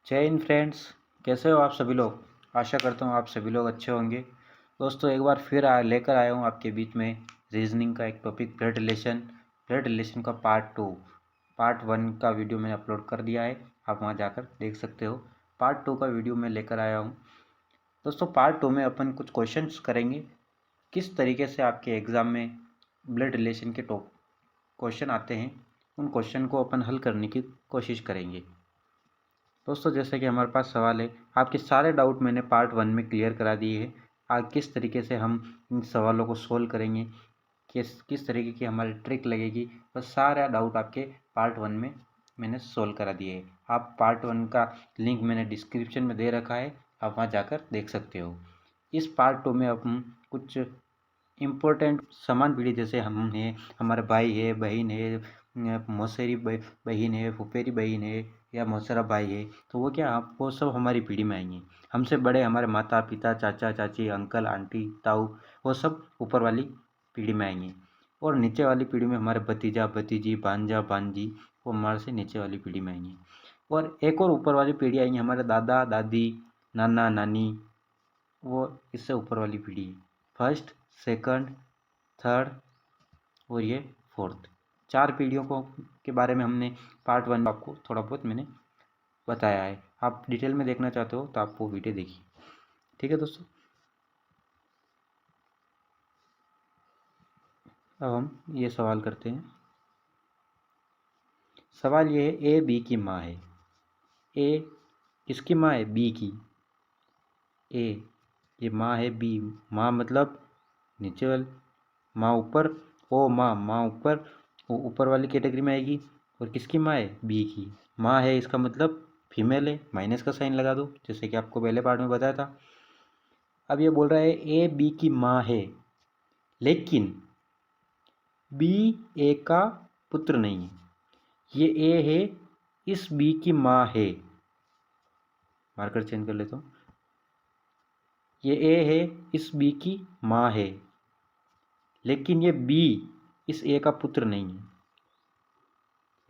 जय हिंद फ्रेंड्स। कैसे हो आप सभी लोग। आशा करता हूँ आप सभी लोग अच्छे होंगे। दोस्तों एक बार फिर लेकर आया हूँ आपके बीच में रीजनिंग का एक टॉपिक ब्लड रिलेशन का पार्ट 1 का वीडियो मैंने अपलोड कर दिया है। आप वहाँ जाकर देख सकते हो। पार्ट 2 का वीडियो मैं लेकर आया हूँ। दोस्तों पार्ट 2 में अपन कुछ क्वेश्चंस करेंगे, किस तरीके से आपके एग्ज़ाम में ब्लड रिलेशन के टॉप क्वेश्चन आते हैं, उन क्वेश्चन को अपन हल करने की कोशिश करेंगे। दोस्तों जैसे कि हमारे पास सवाल है, आपके सारे डाउट मैंने पार्ट 1 में क्लियर करा दिए हैं। आज किस तरीके से हम इन सवालों को सोल्व करेंगे, किस तरीके की हमारी ट्रिक लगेगी, बस सारा डाउट आपके पार्ट 1 में मैंने सोल्व करा दिए है। आप पार्ट 1 का लिंक मैंने डिस्क्रिप्शन में दे रखा है, आप वहाँ जाकर देख सकते हो। इस पार्ट 2 में हम कुछ इम्पोर्टेंट समान पीढ़ी जैसे हम हैं, हमारे भाई है, बहन है, मौसेरी बहन है, फुफेरी बहन है या मौसेरा भाई है, तो वो क्या वो सब हमारी पीढ़ी में आएंगे। हमसे बड़े हमारे माता पिता, चाचा चाची, अंकल आंटी, ताऊ, वो सब ऊपर वाली पीढ़ी में आएंगे। और नीचे वाली पीढ़ी में हमारे भतीजा भतीजी, भांजा भांजी, वो हमारे से नीचे वाली पीढ़ी में आएंगे। और एक और ऊपर वाली पीढ़ी आएंगी हमारे दादा दादी, नाना नानी, वो इससे ऊपर वाली पीढ़ी है। फर्स्ट, सेकंड, थर्ड और ये फोर्थ, 4 पीढ़ियों को के बारे में हमने पार्ट 1 आपको थोड़ा बहुत मैंने बताया है। आप डिटेल में देखना चाहते हो तो आप वो वीडियो देखिए। ठीक है दोस्तों, अब हम ये सवाल करते हैं। सवाल ये है, ए बी की माँ है। ए किसकी माँ है? बी की। ए ये माँ है, बी माँ मतलब नीचे वाली, माँ ऊपर, ओ माँ ऊपर, वो ऊपर वाली कैटेगरी में आएगी। और किसकी माँ है? बी की माँ है, इसका मतलब फीमेल है, माइनस का साइन लगा दो, जैसे कि आपको पहले पार्ट में बताया था। अब ये बोल रहा है ए बी की माँ है, लेकिन बी ए का पुत्र नहीं है। ये ए है, इस बी की माँ है, मार्कर चेंज कर लेता हूँ। ये ए है, इस बी की माँ है, लेकिन ये बी इस ए का पुत्र नहीं है।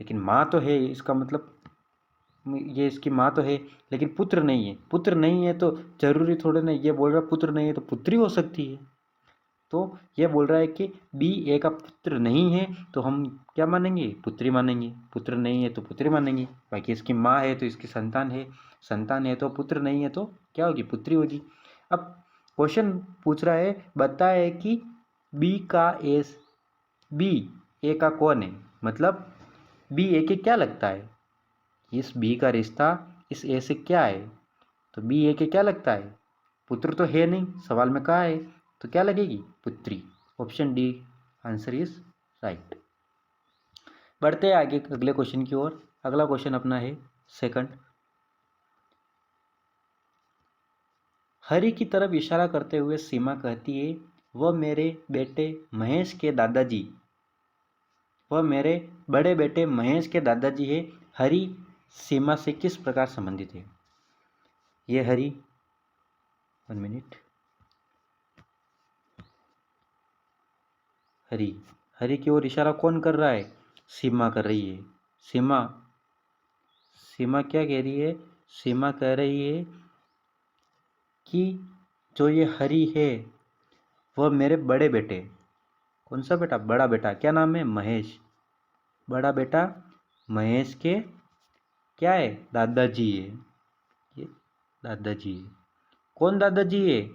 लेकिन माँ तो है, इसका मतलब ये इसकी माँ तो है, लेकिन पुत्र नहीं है। पुत्र नहीं है तो जरूरी थोड़े ना, ये बोल रहा है पुत्र नहीं है तो पुत्री हो सकती है। तो ये बोल रहा है कि बी ए का पुत्र नहीं है, तो हम क्या मानेंगे? पुत्री मानेंगे। पुत्र नहीं है तो पुत्री मानेंगे। बाकी इसकी माँ है तो इसकी संतान है, संतान है तो पुत्र नहीं है तो क्या होगी? पुत्री होगी। अब क्वेश्चन पूछ रहा है, बताए कि बी ए का कौन है, मतलब बी ए के क्या लगता है। इस बी का रिश्ता इस ए से क्या है, तो बी ए के क्या लगता है? पुत्र तो है नहीं, सवाल में कहा है, तो क्या लगेगी? पुत्री। Option D answer is right. बढ़ते हैं आगे अगले क्वेश्चन की ओर। अगला क्वेश्चन अपना है सेकंड। हरि की तरफ इशारा करते हुए सीमा कहती है, वह मेरे बेटे महेश के दादाजी, वह मेरे बड़े बेटे महेश के दादाजी है। हरि सीमा से किस प्रकार संबंधित है? ये हरि, 1 मिनट। हरि, हरि की ओर इशारा कौन कर रहा है? सीमा कर रही है। सीमा, सीमा क्या कह रही है? सीमा कह रही है कि जो ये हरि है वह मेरे बड़े बेटे, कौन सा बेटा? बड़ा बेटा। क्या नाम है? महेश। बड़ा बेटा महेश के क्या है? दादाजी है। ये दादाजी है। कौन दादाजी है?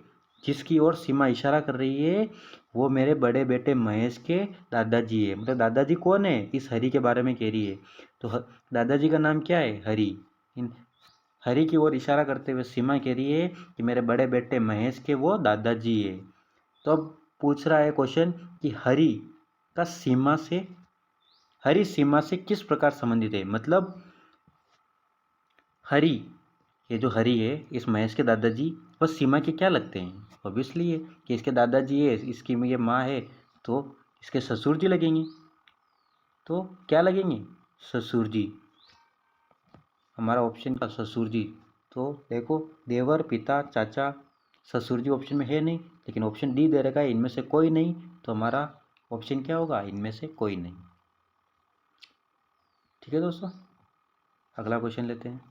जिसकी ओर सीमा इशारा कर रही है वो मेरे बड़े बेटे महेश के दादाजी है। मतलब दादाजी कौन है? इस हरि के बारे में कह रही है। तो दादाजी का नाम क्या है? हरि। इन हरि की ओर इशारा करते हुए सीमा कह रही है कि मेरे बड़े बेटे महेश के वो दादाजी है। तो अब पूछ रहा है क्वेश्चन कि हरि सीमा से किस प्रकार संबंधित है। मतलब हरि, ये जो हरि है इस महेश के दादाजी, वह सीमा के क्या लगते हैं? ऑब्वियसली है कि इसके दादाजी है, इसकी ये माँ है, तो इसके ससुर जी लगेंगे। तो क्या लगेंगे? ससुर जी। हमारा ऑप्शन का ससुर जी। तो देखो, देवर, पिता, चाचा, ससुर जी ऑप्शन में है नहीं, लेकिन ऑप्शन डी दे रखा है इनमें से कोई नहीं। तो हमारा ऑप्शन क्या होगा? इनमें से कोई नहीं। ठीक है दोस्तों, अगला क्वेश्चन लेते हैं।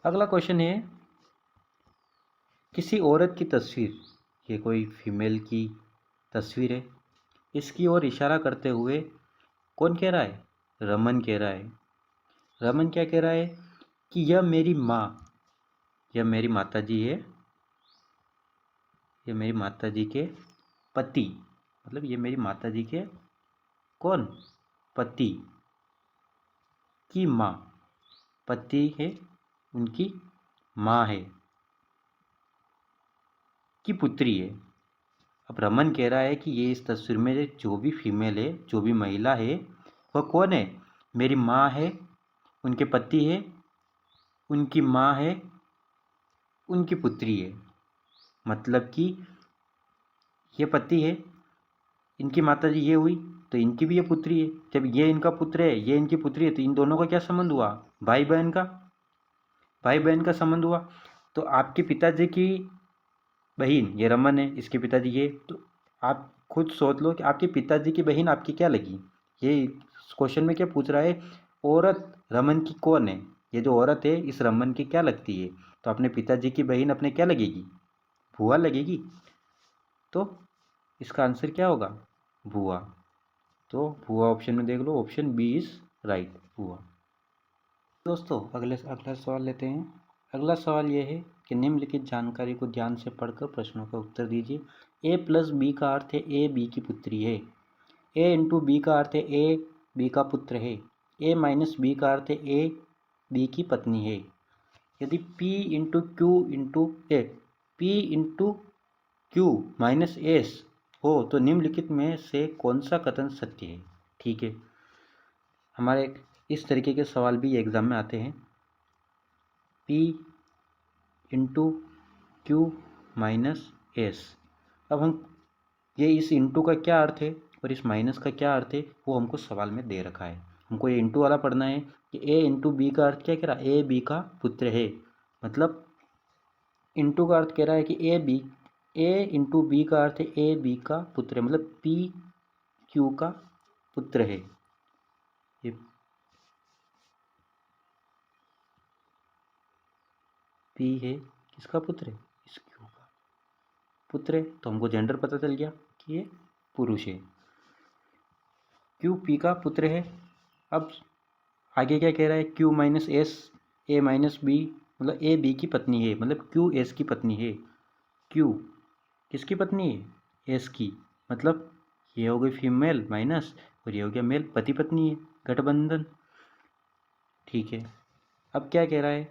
अगला क्वेश्चन है, किसी औरत की तस्वीर, ये कोई फीमेल की तस्वीर है, इसकी ओर इशारा करते हुए कौन कह रहा है? रमन कह रहा है। रमन क्या कह रहा है कि यह मेरी माँ, यह मेरी माता जी है, यह मेरी माता जी के पति, मतलब ये मेरी माता जी के कौन? पति की माँ, पति है उनकी माँ है, की पुत्री है। अब रमन कह रहा है कि ये इस तस्वीर में जो भी फीमेल है, जो भी महिला है, वह कौन है? मेरी माँ है, उनके पति है, उनकी माँ है, उनकी पुत्री है। मतलब कि ये पति है, इनकी माता जी ये हुई, तो इनकी भी ये पुत्री है। जब ये इनका पुत्र है, ये इनकी पुत्री है, तो इन दोनों का क्या संबंध हुआ? भाई बहन का, भाई बहन का संबंध हुआ। तो आपके पिताजी की बहन ये रमन है, इसके पिताजी ये, तो आप खुद सोच लो कि आपके पिताजी की बहन आपकी क्या लगी। ये क्वेश्चन में क्या पूछ रहा है? औरत रमन की कौन है? ये जो औरत है इस रमन की क्या लगती है? तो अपने पिताजी की बहन अपने क्या लगेगी? बुआ लगेगी। तो इसका आंसर क्या होगा? बुआ। तो बुआ ऑप्शन में देख लो, ऑप्शन बी इज राइट, बुआ। दोस्तों अगला सवाल लेते हैं। अगला सवाल ये है कि निम्नलिखित जानकारी को ध्यान से पढ़कर प्रश्नों का उत्तर दीजिए। ए प्लस बी का अर्थ है ए बी की पुत्री है। ए इंटू बी का अर्थ है ए बी का पुत्र है। ए माइनस बी का अर्थ है ए बी की पत्नी है। यदि P इंटू क्यू इंटू ए P into Q minus S हो तो निम्नलिखित में से कौन सा कथन सत्य है? ठीक है, हमारे इस तरीके के सवाल भी एग्जाम में आते हैं। P into Q minus S. अब हम ये इस इंटू का क्या अर्थ है और इस माइनस का क्या अर्थ है वो हमको सवाल में दे रखा है। हमको ये इंटू वाला पढ़ना है कि ए इंटू बी का अर्थ क्या कह रहा है? ए बी का पुत्र है। मतलब इंटू का अर्थ कह रहा है कि ए इंटू बी का अर्थ है ए बी का पुत्र है, मतलब पी क्यू का पुत्र है। ये पी है किसका पुत्र है? इस क्यू का पुत्र है। तो हमको जेंडर पता चल गया कि ये पुरुष है। क्यू पी का पुत्र है। अब आगे क्या कह रहा है? Q minus s a minus b, मतलब ए बी की पत्नी है, मतलब क्यू एस की पत्नी है। क्यू किसकी पत्नी है? एस की। मतलब ये हो गई फीमेल माइनस और ये हो गया मेल, पति पत्नी है, गठबंधन। ठीक है, अब क्या कह रहा है?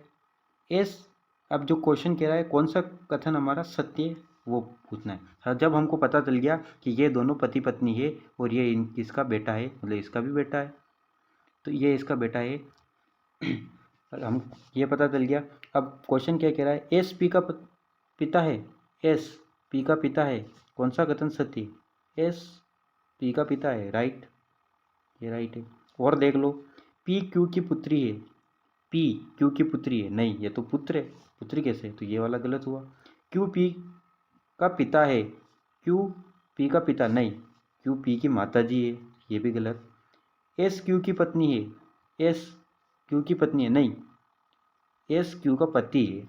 एस, अब जो क्वेश्चन कह रहा है कौन सा कथन हमारा सत्य है वो पूछना है। हाँ, जब हमको पता चल गया कि ये दोनों पति पत्नी है और ये इसका बेटा है, मतलब इसका भी बेटा है, तो ये इसका बेटा है हम ये पता चल गया। अब क्वेश्चन क्या कह रहा है? एस पी का पिता है, एस पी का पिता है, कौन सा कथन सत्य? एस पी का पिता है, राइट, ये राइट है। और देख लो, पी क्यू की पुत्री है, पी क्यू की पुत्री है, नहीं ये तो पुत्र है, पुत्री कैसे? तो ये वाला गलत हुआ। क्यू पी का पिता है, क्यू पी का पिता नहीं, क्यू पी की माता जी है, ये भी गलत। एस क्यू की पत्नी है, एस क्यू की पत्नी है, नहीं एस क्यू का पति है,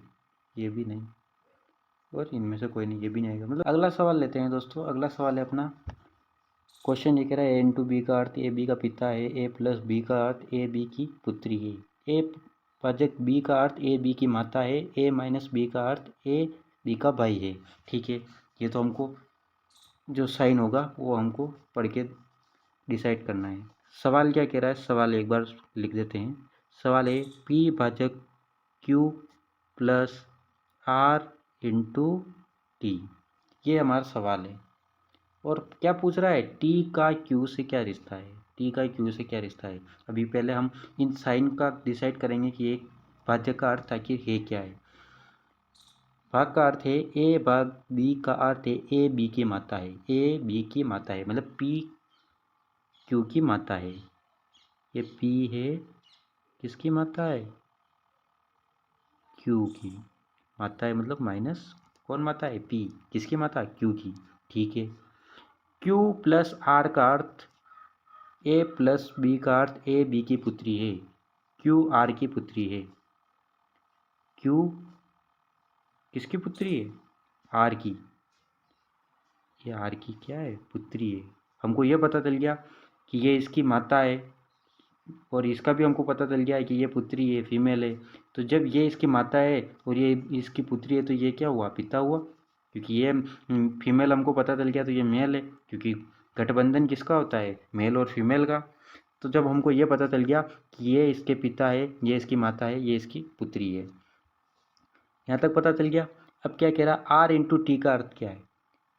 ये भी नहीं। और इनमें से कोई नहीं, ये भी नहीं आएगा। मतलब अगला सवाल लेते हैं दोस्तों। अगला सवाल है अपना, क्वेश्चन ये कह रहा है ए इंटू बी का अर्थ ए बी का पिता है, ए प्लस बी का अर्थ ए बी की पुत्री है, ए भाजक बी का अर्थ ए बी की माता है, ए माइनस बी का अर्थ ए बी का भाई है। ठीक है, ये तो हमको जो साइन होगा वो हमको पढ़ के डिसाइड करना है। सवाल क्या कह रहा है? सवाल एक बार लिख देते हैं। सवाल है पी भाजक q plus r into t, ये हमारा सवाल है। और क्या पूछ रहा है? टी का क्यू से क्या रिश्ता है? टी का क्यू से क्या रिश्ता है? अभी पहले हम इन साइन का डिसाइड करेंगे कि एक भाज्य का अर्थ आखिर है क्या है। भाग का अर्थ है ए भाग बी का अर्थ है ए बी की माता है, ए बी की माता है, मतलब पी क्यू की माता है। ये पी है किसकी माता है? क्यू की माता है, मतलब माइनस कौन माता है? पी किसकी माता? क्यू की। ठीक है, क्यू प्लस आर का अर्थ ए प्लस बी का अर्थ ए बी की पुत्री है, क्यू आर की पुत्री है। क्यू किसकी पुत्री है? आर की। ये आर की क्या है? पुत्री है। हमको ये पता चल गया कि ये इसकी माता है, और इसका भी हमको पता चल गया है कि ये पुत्री है, फीमेल है। तो जब ये इसकी माता है और ये इसकी पुत्री है, तो ये क्या हुआ? पिता हुआ। क्योंकि ये फीमेल हमको पता चल गया, तो ये मेल है, क्योंकि गठबंधन किसका होता है? मेल और फीमेल का। तो जब हमको ये पता चल गया कि ये इसके पिता है, ये इसकी माता है, ये इसकी पुत्री है, यहाँ तक पता चल गया। अब क्या कह रहा? आर इंटू टी का अर्थ क्या है?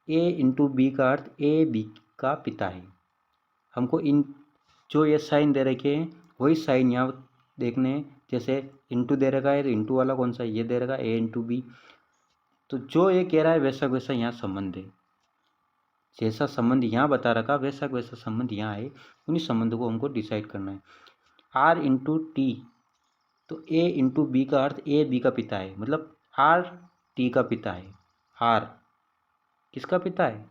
ए इंटू बी का अर्थ ए बी का पिता है। हमको इन जो ये साइन दे रखे हैं वही साइन यहाँ देखने हैं। जैसे इंटू दे रखा है, तो इंटू वाला कौन सा है? ये दे रखा है, ए इंटू बी। तो जो ये कह रहा है वैसा वैसा यहाँ संबंध है। जैसा संबंध यहाँ बता रखा वैसा वैसा संबंध यहाँ है। उन्हीं संबंध को हमको डिसाइड करना है। आर इंटू टी, तो ए इंटू बी का अर्थ ए बी का पिता है, मतलब आर टी का पिता है। आर किसका पिता है?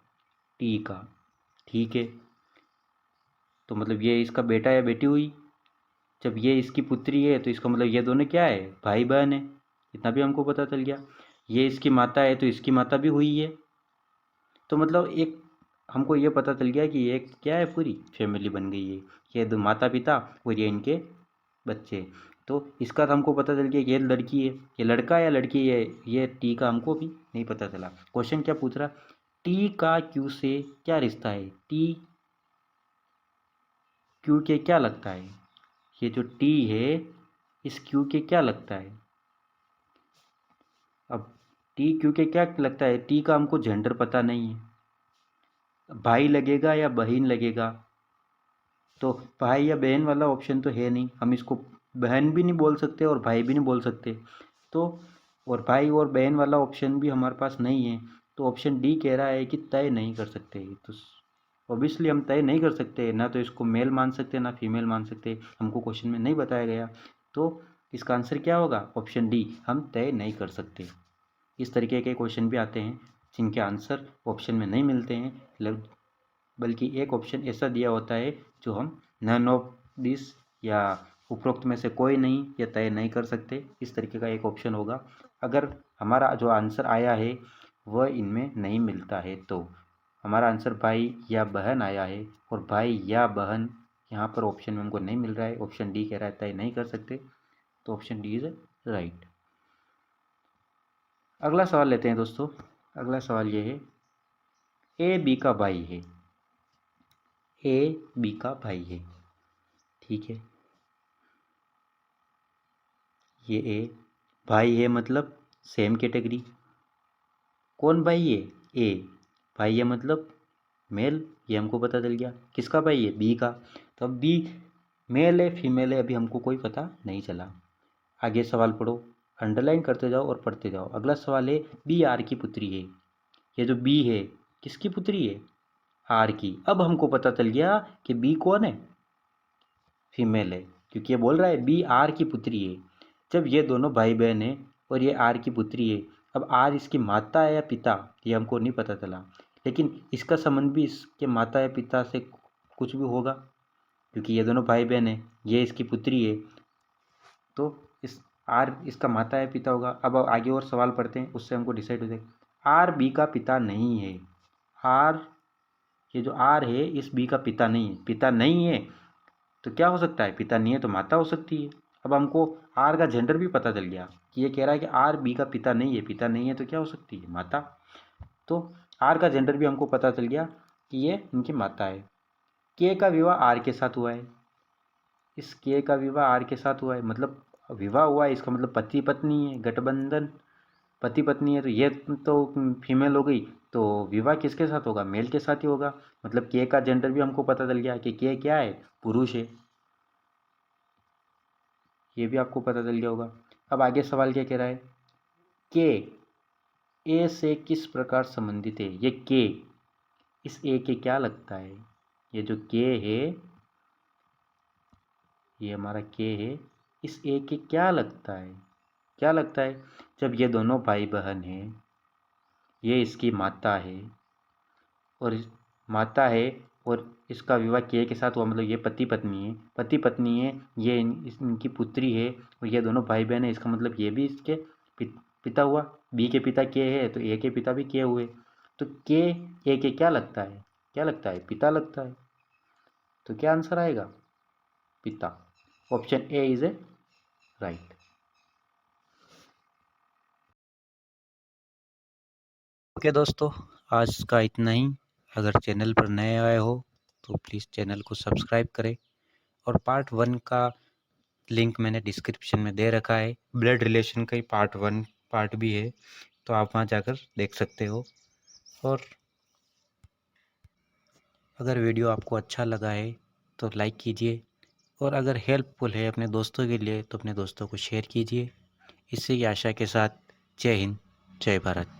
टी का। ठीक है, तो मतलब ये इसका बेटा या बेटी हुई। जब ये इसकी पुत्री है तो इसका मतलब ये दोनों क्या है? भाई बहन है। इतना भी हमको पता चल गया। ये इसकी माता है तो इसकी माता भी हुई है। तो मतलब एक हमको ये पता चल गया कि ये क्या है? पूरी फैमिली बन गई है। ये दो माता पिता और ये इनके बच्चे। तो इसका तो हमको पता चल गया कि ये लड़की है। ये लड़का या लड़की है, ये टी का हमको भी नहीं पता चला। क्वेश्चन क्या पूछ रहा? टी का क्यू से क्या रिश्ता है? टी क्यू के क्या लगता है? ये जो टी है इस क्यू के क्या लगता है? अब टी क्यू के क्या लगता है? टी का हमको जेंडर पता नहीं है। भाई लगेगा या बहन लगेगा? तो भाई या बहन वाला ऑप्शन तो है नहीं। हम इसको बहन भी नहीं बोल सकते और भाई भी नहीं बोल सकते। तो और भाई और बहन वाला ऑप्शन भी हमारे पास नहीं है। तो ऑप्शन डी कह रहा है कि तय नहीं कर सकते। तो ऑब्वियसली हम तय नहीं कर सकते, ना तो इसको मेल मान सकते ना फीमेल मान सकते। हमको क्वेश्चन में नहीं बताया गया। तो इसका आंसर क्या होगा? ऑप्शन डी, हम तय नहीं कर सकते। इस तरीके के क्वेश्चन भी आते हैं जिनके आंसर ऑप्शन में नहीं मिलते हैं, बल्कि एक ऑप्शन ऐसा दिया होता है जो हम नन ऑफ दिस या उपरोक्त में से कोई नहीं या तय नहीं कर सकते, इस तरीके का एक ऑप्शन होगा। अगर हमारा जो आंसर आया है वह इनमें नहीं मिलता है तो हमारा आंसर भाई या बहन आया है, और भाई या बहन यहाँ पर ऑप्शन में हमको नहीं मिल रहा है। ऑप्शन डी कह रहा है तय नहीं कर सकते, तो ऑप्शन डी इज राइट। अगला सवाल लेते हैं दोस्तों। अगला सवाल ये है, ए बी का भाई है। ए बी का भाई है, ठीक है। ये ए भाई है, मतलब सेम कैटेगरी। कौन भाई है? ए भाई है मतलब मेल, ये हमको पता चल गया। किसका भाई है? बी का। तो अब बी मेल है फीमेल है अभी हमको कोई पता नहीं चला। आगे सवाल पढ़ो, अंडरलाइन करते जाओ और पढ़ते जाओ। अगला सवाल है, बी आर की पुत्री है। ये जो बी है किसकी पुत्री है? आर की। अब हमको पता चल गया कि बी कौन है? फीमेल है, क्योंकि ये बोल रहा है बी आर की पुत्री है। जब ये दोनों भाई बहन हैं और ये आर की पुत्री है, अब आर इसकी माता है या पिता ये हमको नहीं पता चला, लेकिन इसका संबंध भी इसके माता या पिता से कुछ भी होगा, क्योंकि ये दोनों भाई बहन हैं, ये इसकी पुत्री है, तो इस आर इसका माता या पिता होगा। अब आगे और सवाल पढ़ते हैं, उससे हमको डिसाइड हो जाएगा। आर बी का पिता नहीं है। आर, ये जो आर है इस बी का पिता नहीं है। पिता नहीं है तो क्या हो सकता है? पिता नहीं है तो माता हो सकती है। अब हमको आर का जेंडर भी पता चल गया कि ये कह रहा है कि आर बी का पिता नहीं है। पिता नहीं है तो क्या हो सकती है? माता। तो आर का जेंडर भी हमको पता चल गया कि ये इनकी माता है। के का विवाह आर के साथ हुआ है। इस के का विवाह आर के साथ हुआ है, मतलब विवाह हुआ है, इसका मतलब पति पत्नी है, गठबंधन। पति पत्नी है तो ये तो फीमेल हो गई, तो विवाह किसके साथ होगा? मेल के साथ ही होगा। मतलब के का जेंडर भी हमको पता चल गया कि के क्या है? पुरुष है। ये भी आपको पता चल गया होगा। अब आगे सवाल क्या कह रहा है? के ए से किस प्रकार संबंधित है? ये के इस ए के क्या लगता है? ये जो के है, ये हमारा के है, इस ए के क्या लगता है? क्या लगता है? जब ये दोनों भाई बहन हैं, ये इसकी माता है और माता है, और इसका विवाह के साथ हुआ, मतलब ये पति पत्नी है। पति पत्नी है, ये इनकी पुत्री है, और ये दोनों भाई बहन है, इसका मतलब ये भी इसके पिता हुआ, बी के पिता के है तो ए के पिता भी के हुए, तो के ए के क्या लगता है, क्या लगता है, पिता लगता है। तो क्या आंसर आएगा, पिता। Option A is a right. Okay दोस्तों, आज का इतना ही। अगर चैनल पर नए आए हो तो प्लीज़ चैनल को सब्सक्राइब करें, और पार्ट 1 का लिंक मैंने डिस्क्रिप्शन में दे रखा है। ब्लड रिलेशन का ही पार्ट 1 पार्ट भी है, तो आप वहाँ जाकर देख सकते हो। और अगर वीडियो आपको अच्छा लगा है तो लाइक कीजिए, और अगर हेल्पफुल है अपने दोस्तों के लिए तो अपने दोस्तों को शेयर कीजिए। इसी की आशा के साथ, जय हिंद, जय भारत।